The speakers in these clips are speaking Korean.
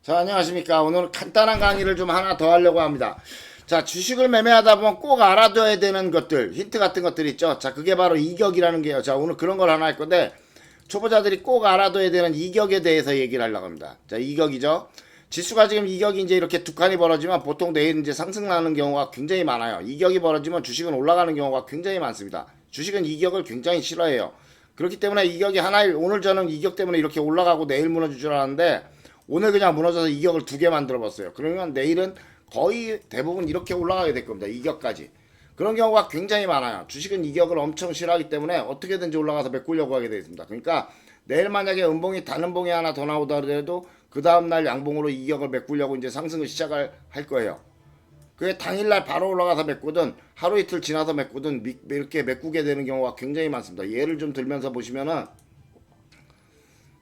자, 안녕하십니까. 오늘 간단한 강의를 좀 하나 더 하려고 합니다. 자, 주식을 매매하다 보면 꼭 알아둬야 되는 것들, 힌트 같은 것들 있죠. 자, 그게 바로 이격이라는 게요. 자, 오늘 그런 걸 하나 할 건데, 초보자들이 꼭 알아둬야 되는 이격에 대해서 얘기를 하려고 합니다. 자, 이격이죠. 지수가 지금 이격이 이제 이렇게 두 칸이 벌어지면 보통 내일 이제 상승하는 경우가 굉장히 많아요. 이격이 벌어지면 주식은 올라가는 경우가 굉장히 많습니다. 주식은 이격을 굉장히 싫어해요. 그렇기 때문에 이격이 하나일, 오늘 저는 이격 때문에 이렇게 올라가고 내일 무너질 줄 알았는데, 오늘 그냥 무너져서 이격을 두 개 만들어 봤어요. 그러면 내일은 거의 대부분 이렇게 올라가게 될 겁니다. 이격까지. 그런 경우가 굉장히 많아요. 주식은 이격을 엄청 싫어하기 때문에 어떻게든지 올라가서 메꾸려고 하게 되어 있습니다. 그러니까 내일 만약에 음봉이 단음봉이 하나 더 나오더라도 그 다음날 양봉으로 이격을 메꾸려고 이제 상승을 시작을 할 거예요. 그게 당일날 바로 올라가서 메꾸든 하루 이틀 지나서 메꾸든 이렇게 메꾸게 되는 경우가 굉장히 많습니다. 예를 좀 들면서 보시면은,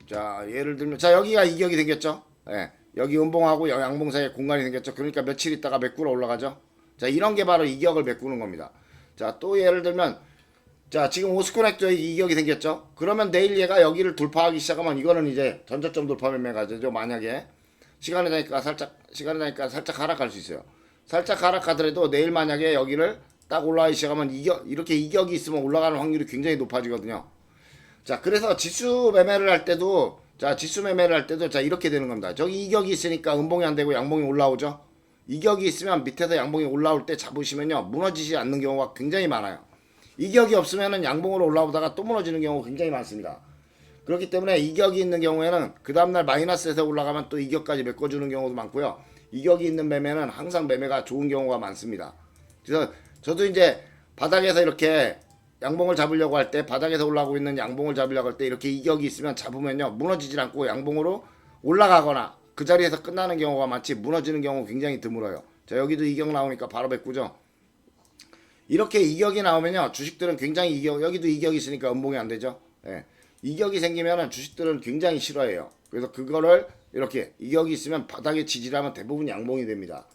자, 예를 들면, 자, 여기가 이격이 생겼죠? 예. 여기 음봉하고 양봉 사이에 공간이 생겼죠? 그러니까 며칠 있다가 메꾸러 올라가죠? 자, 이런 게 바로 이격을 메꾸는 겁니다. 자, 또 예를 들면, 자, 지금 오스코넥터에 이격이 생겼죠? 그러면 내일 얘가 여기를 돌파하기 시작하면 이거는 이제 전저점 돌파 매매가 되죠? 만약에. 시간이 나니까 살짝 하락할 수 있어요. 살짝 하락하더라도 내일 만약에 여기를 딱 올라가기 시작하면 이렇게 이격이 있으면 올라가는 확률이 굉장히 높아지거든요. 자, 그래서 지수 매매를 할 때도, 자, 지수 매매를 할 때도, 자, 이렇게 되는 겁니다. 저기 이격이 있으니까 음봉이 안 되고 양봉이 올라오죠? 이격이 있으면 밑에서 양봉이 올라올 때 잡으시면요, 무너지지 않는 경우가 굉장히 많아요. 이격이 없으면은 양봉으로 올라오다가 또 무너지는 경우가 굉장히 많습니다. 그렇기 때문에 이격이 있는 경우에는 그 다음날 마이너스에서 올라가면 또 이격까지 메꿔주는 경우도 많고요. 이격이 있는 매매는 항상 매매가 좋은 경우가 많습니다. 그래서 저도 이제 바닥에서 이렇게 양봉을 잡으려고 할 때, 바닥에서 올라오고 있는 양봉을 잡으려고 할 때 이렇게 이격이 있으면 잡으면요, 무너지질 않고 양봉으로 올라가거나 그 자리에서 끝나는 경우가 많지, 무너지는 경우 굉장히 드물어요. 자, 여기도 이격 나오니까 바로 메꾸죠. 이렇게 이격이 나오면요, 주식들은 굉장히 여기도 이격이 있으니까 음봉이 안 되죠. 예. 이격이 생기면은 주식들은 굉장히 싫어해요. 그래서 그거를 이렇게 이격이 있으면 바닥에 지지하면 대부분 양봉이 됩니다.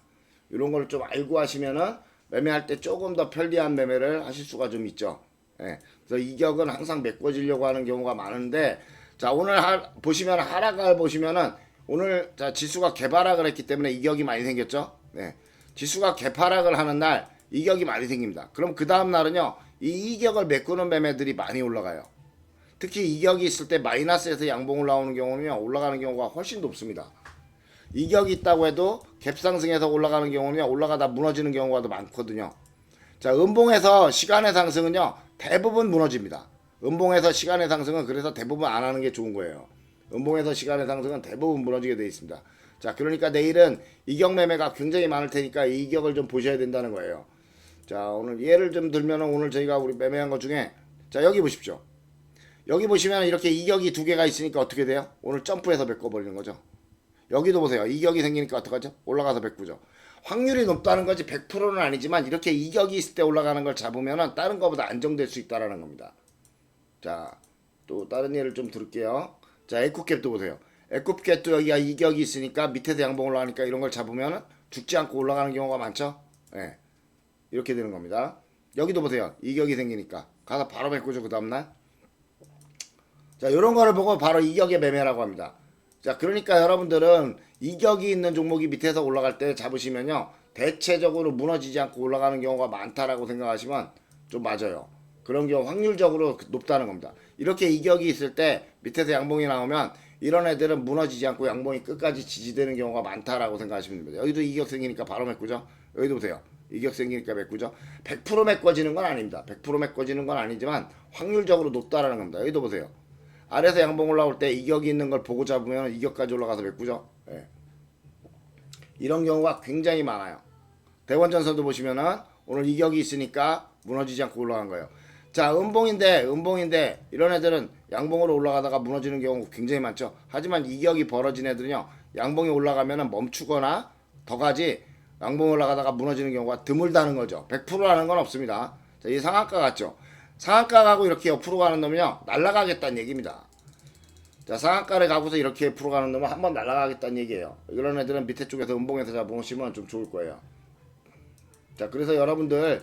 이런 걸 좀 알고 하시면은 매매할 때 조금 더 편리한 매매를 하실 수가 좀 있죠. 예. 그래서 이격은 항상 메꿔지려고 하는 경우가 많은데, 자, 오늘 보시면 하락을 보시면은 오늘, 자, 지수가 개파락을 했기 때문에 이격이 많이 생겼죠. 네. 지수가 개파락을 하는 날 이격이 많이 생깁니다. 그럼 그 다음 날은요, 이 이격을 메꾸는 매매들이 많이 올라가요. 특히 이격이 있을 때 마이너스에서 양봉 올라오는 경우는요, 올라가는 경우가 훨씬 높습니다. 이격이 있다고 해도 갭상승에서 올라가는 경우는요, 올라가다 무너지는 경우가 더 많거든요. 자, 음봉에서 시간의 상승은요, 대부분 무너집니다. 음봉에서 시간의 상승은 그래서 대부분 안 하는 게 좋은 거예요. 음봉에서 시간의 상승은 대부분 무너지게 되어 있습니다. 자, 그러니까 내일은 이격 매매가 굉장히 많을 테니까 이 이격을 좀 보셔야 된다는 거예요. 자, 오늘 예를 좀 들면은 오늘 저희가 우리 매매한 것 중에, 자, 여기 보십시오. 여기 보시면 이렇게 이격이 두 개가 있으니까 어떻게 돼요? 오늘 점프해서 메꿔버리는 거죠. 여기도 보세요. 이격이 생기니까 어떡하죠? 올라가서 메꾸죠. 확률이 높다는 거지 100%는 아니지만 이렇게 이격이 있을 때 올라가는 걸 잡으면은 다른 것보다 안정될 수 있다라는 겁니다. 자, 또 다른 예를 좀 들을게요. 자, 에코캡도 보세요. 에코캡도 여기가 이격이 있으니까 밑에서 양봉 올라가니까 이런 걸 잡으면은 죽지 않고 올라가는 경우가 많죠? 예. 네, 이렇게 되는 겁니다. 여기도 보세요. 이격이 생기니까 가서 바로 메꾸죠. 그 다음날. 자, 이런 거를 보고 바로 이격의 매매라고 합니다. 자, 그러니까 여러분들은 이격이 있는 종목이 밑에서 올라갈 때 잡으시면요, 대체적으로 무너지지 않고 올라가는 경우가 많다라고 생각하시면 좀 맞아요. 그런 경우 확률적으로 높다는 겁니다. 이렇게 이격이 있을 때 밑에서 양봉이 나오면 이런 애들은 무너지지 않고 양봉이 끝까지 지지되는 경우가 많다라고 생각하시면 됩니다. 여기도 이격 생기니까 바로 메꾸죠. 여기도 보세요. 이격 생기니까 메꾸죠. 100% 메꿔지는 건 아닙니다. 100% 메꿔지는 건 아니지만 확률적으로 높다라는 겁니다. 여기도 보세요. 아래에서 양봉 올라올 때 이격이 있는 걸 보고 잡으면 이격까지 올라가서 메꾸죠. 예. 이런 경우가 굉장히 많아요. 대원전선도 보시면은 오늘 이격이 있으니까 무너지지 않고 올라간 거예요. 자, 음봉인데 이런 애들은 양봉으로 올라가다가 무너지는 경우 굉장히 많죠. 하지만 이격이 벌어진 애들은요, 양봉이 올라가면은 멈추거나 더 가지, 양봉 올라가다가 무너지는 경우가 드물다는 거죠. 100%라는 건 없습니다. 자, 이 상한가 같죠. 상한가 가고 이렇게 옆으로 가는 놈은요, 날아가겠다는 얘기입니다. 자, 상한가를 가고서 이렇게 옆으로 가는 놈은 한번 날아가겠다는 얘기예요. 이런 애들은 밑에 쪽에서 음봉에서 잡으시면 좀 좋을 거예요. 자, 그래서 여러분들,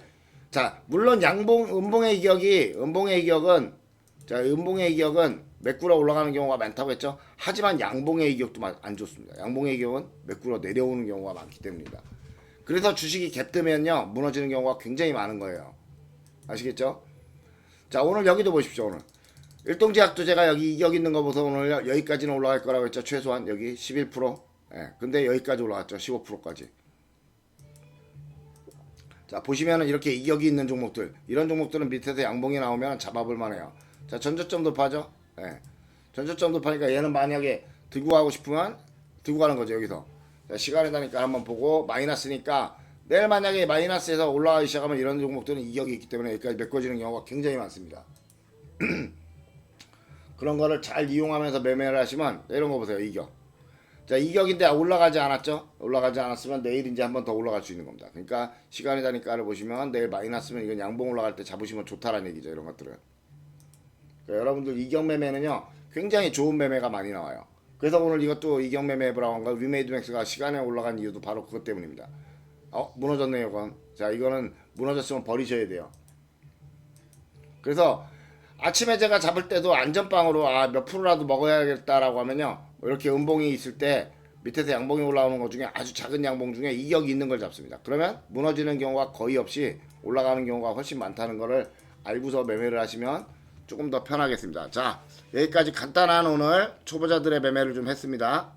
자, 물론 음봉의 이격은, 자, 음봉의 이격은 매꾸러 올라가는 경우가 많다고 했죠. 하지만 양봉의 이격도 안 좋습니다. 양봉의 이격은 매꾸러 내려오는 경우가 많기 때문입니다. 그래서 주식이 갭 뜨면요 무너지는 경우가 굉장히 많은 거예요. 아시겠죠? 자, 오늘 여기도 보십시오. 오늘 일동제약도 제가 여기 이격 있는 거 보서 오늘 여기까지는 올라갈 거라고 했죠. 최소한 여기 11%. 예, 근데 여기까지 올라갔죠. 15%까지. 자, 보시면은 이렇게 이격이 있는 종목들, 이런 종목들은 밑에서 양봉이 나오면 잡아볼 만해요. 자, 전저점 돌파죠. 예, 전저점 돌파니까 얘는 만약에 들고 가고 싶으면 들고 가는 거죠. 여기서. 자, 시간이 나니까 한번 보고 마이너스니까 내일 만약에 마이너스에서 올라가기 시작하면 이런 종목들은 이격이 있기 때문에 여기까지 메꿔지는 경우가 굉장히 많습니다. 그런 거를 잘 이용하면서 매매를 하시면 이런 거 보세요. 이격. 자, 이격인데 올라가지 않았죠? 올라가지 않았으면 내일 이제 한번 더 올라갈 수 있는 겁니다. 그러니까 시간이 다니까를 보시면 내일 마이너스면 이건 양봉 올라갈 때 잡으시면 좋다라는 얘기죠. 이런 것들은. 그러니까 여러분들 이격 매매는요 굉장히 좋은 매매가 많이 나와요. 그래서 오늘 이것도 이격 매매 해보라고 한 거, 위메이드 맥스가 시간에 올라간 이유도 바로 그것 때문입니다. 무너졌네요. 이건. 자, 이거는 무너졌으면 버리셔야 돼요. 그래서 아침에 제가 잡을 때도 안전빵으로 몇 프로라도 먹어야겠다라고 하면요 이렇게 음봉이 있을 때 밑에서 양봉이 올라오는 것 중에 아주 작은 양봉 중에 이격이 있는 걸 잡습니다. 그러면 무너지는 경우가 거의 없이 올라가는 경우가 훨씬 많다는 거를 알고서 매매를 하시면 조금 더 편하겠습니다. 자, 여기까지 간단한 오늘 초보자들의 매매를 좀 했습니다.